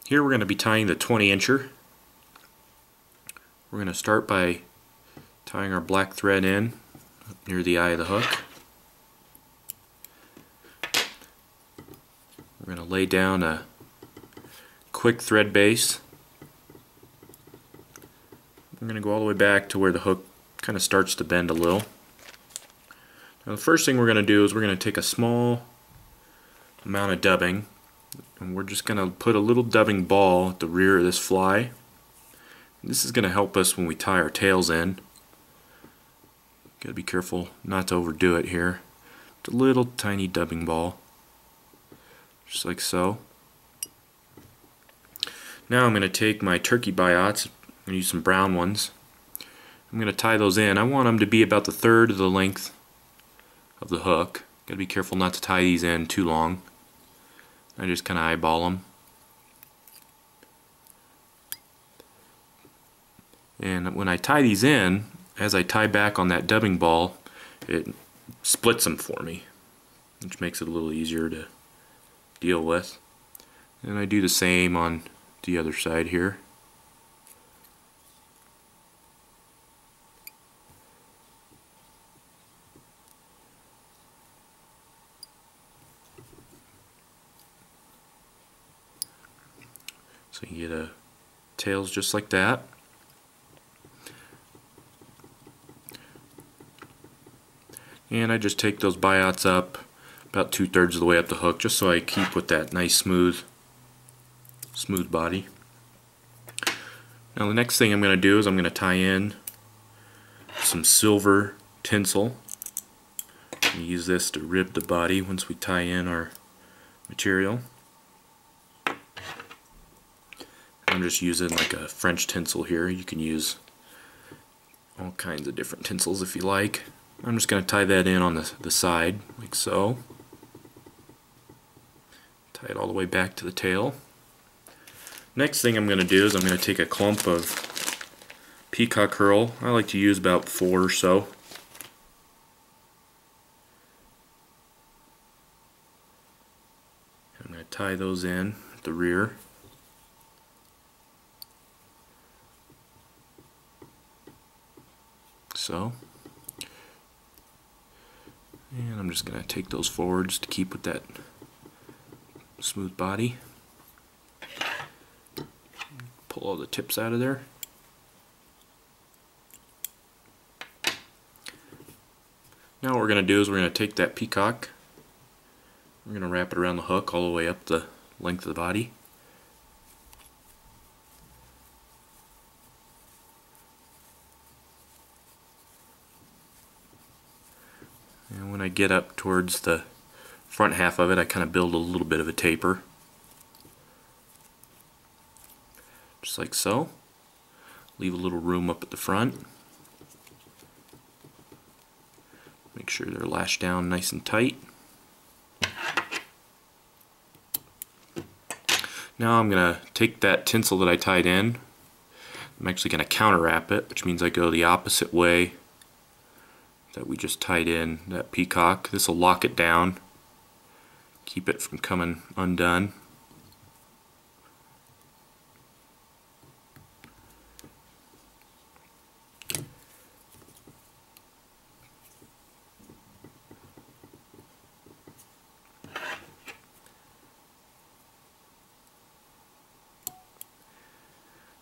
Here we're going to be tying the 20-incher. We're going to start by tying our black thread in up near the eye of the hook. We're going to lay down a quick thread base. We're going to go all the way back to where the hook kind of starts to bend a little. Now the first thing we're going to do is we're going to take a small amount of dubbing, and we're just going to put a little dubbing ball at the rear of this fly. This is going to help us when we tie our tails in. Got to be careful not to overdo it here. Just a little tiny dubbing ball, just like so. Now I'm going to take my turkey biots. I'm going to use some brown ones. I'm going to tie those in. I want them to be about the third of the length of the hook. Got to be careful not to tie these in too long. I just kind of eyeball them. And when I tie these in, as I tie back on that dubbing ball, it splits them for me, which makes it a little easier to deal with. And I do the same on the other side here. So you get a tails just like that. And I just take those biots up about 2/3 of the way up the hook, just so I keep with that nice smooth body. Now the next thing I'm going to do is I'm going to tie in some silver tinsel. And use this to rib the body once we tie in our material. I'm just using like a French tinsel here. You can use all kinds of different tinsels if you like. I'm just going to tie that in on the side, like so. Tie it all the way back to the tail. Next thing I'm going to do is I'm going to take a clump of peacock herl. I like to use about 4 or so. I'm going to tie those in at the rear. So. And I'm just going to take those forwards to keep with that smooth body. Pull all the tips out of there. Now what we're going to do is we're going to take that peacock, we're going to wrap it around the hook all the way up the length of the body. And when I get up towards the front half of it, I kind of build a little bit of a taper. Just like so. Leave a little room up at the front. Make sure they're lashed down nice and tight. Now I'm going to take that tinsel that I tied in. I'm actually going to counter wrap it, which means I go the opposite way that we just tied in that peacock. This will lock it down, keep it from coming undone.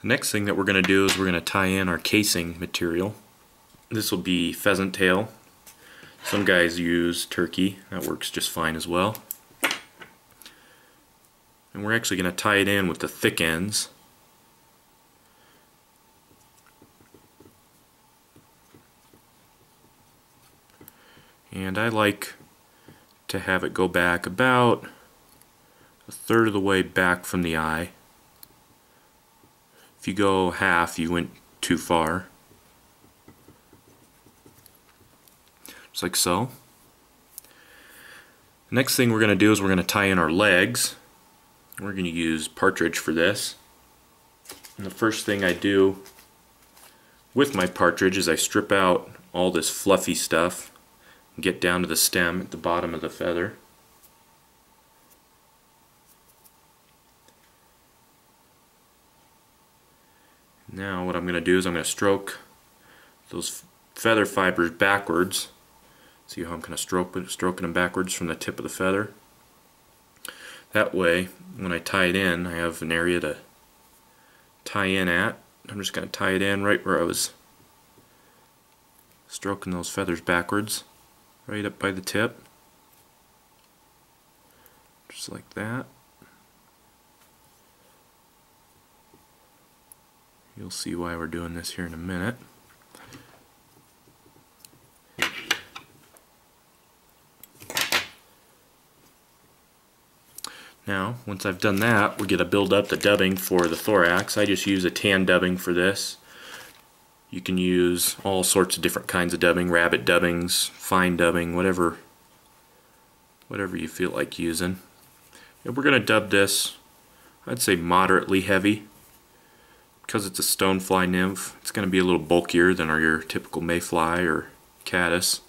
The next thing that we're going to do is we're going to tie in our casing material. This will be pheasant tail. Some guys use turkey. That works just fine as well. And we're actually going to tie it in with the thick ends. And I like to have it go back about 1/3 of the way back from the eye. If you go half, you went too far. Just like so. The next thing we're going to do is we're going to tie in our legs. We're going to use partridge for this. And the first thing I do with my partridge is I strip out all this fluffy stuff and get down to the stem at the bottom of the feather. Now what I'm going to do is I'm going to stroke those feather fibers backwards. See how I'm kind of stroking them backwards from the tip of the feather? That way, when I tie it in, I have an area to tie in at. I'm just going to tie it in right where I was stroking those feathers backwards, right up by the tip. Just like that. You'll see why we're doing this here in a minute. Now, once I've done that, we're going to build up the dubbing for the thorax. I just use a tan dubbing for this. You can use all sorts of different kinds of dubbing, rabbit dubbings, fine dubbing, whatever you feel like using. And we're going to dub this, I'd say moderately heavy. Because it's a stonefly nymph, it's going to be a little bulkier than your typical mayfly or caddis.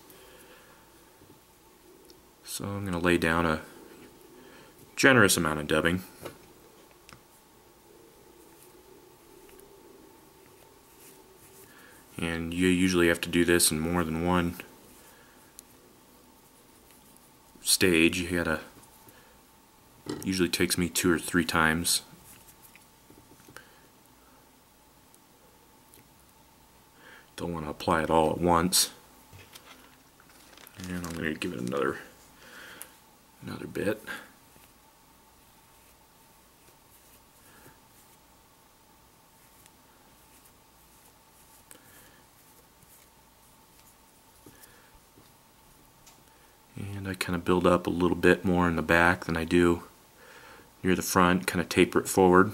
So I'm going to lay down a generous amount of dubbing. And you usually have to do this in more than one stage. Usually takes me 2 or 3 times. Don't want to apply it all at once. And I'm going to give it another bit. And I kind of build up a little bit more in the back than I do near the front, kind of taper it forward,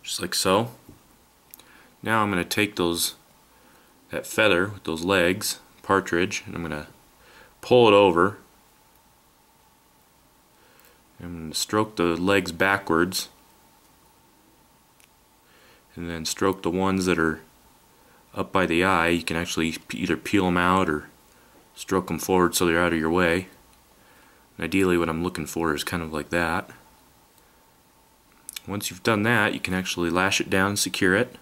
just like so. Now I'm going to take that feather with those legs, partridge, and I'm going to pull it over. I'm going to stroke the legs backwards, and then stroke the ones that are up by the eye. You can actually either peel them out or stroke them forward so they're out of your way. And ideally what I'm looking for is kind of like that. Once you've done that, you can actually lash it down and secure it.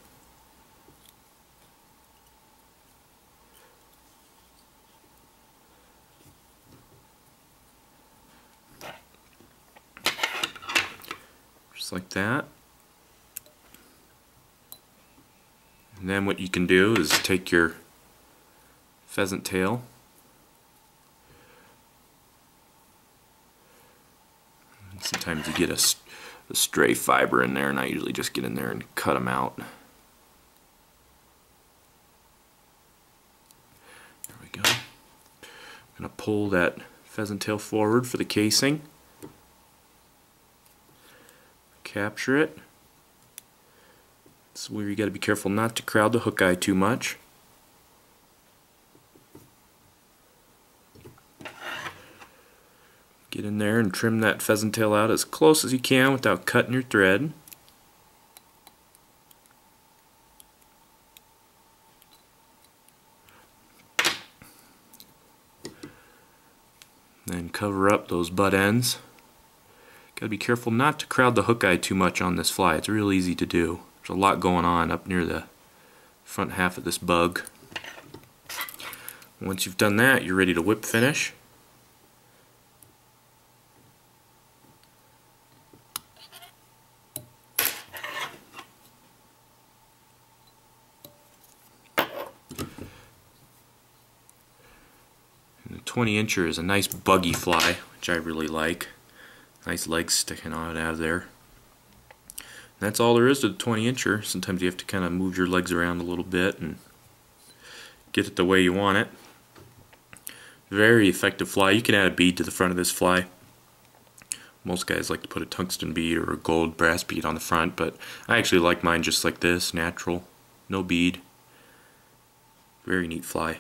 Just like that. And then what you can do is take your pheasant tail, sometimes you get a stray fiber in there, and I usually just get in there and cut them out. There we go. I'm going to pull that pheasant tail forward for the casing. Capture it. This is where you got to be careful not to crowd the hook eye too much. Get in there and trim that pheasant tail out as close as you can without cutting your thread. Then cover up those butt ends. Got to be careful not to crowd the hook eye too much on this fly. It's real easy to do. There's a lot going on up near the front half of this bug. Once you've done that, you're ready to whip finish. And the 20 incher is a nice buggy fly, which I really like. Nice legs sticking out of there. And that's all there is to the 20 incher. Sometimes you have to kind of move your legs around a little bit and get it the way you want it. Very effective fly. You can add a bead to the front of this fly. Most guys like to put a tungsten bead or a gold brass bead on the front, but I actually like mine just like this, natural, no bead. Very neat fly.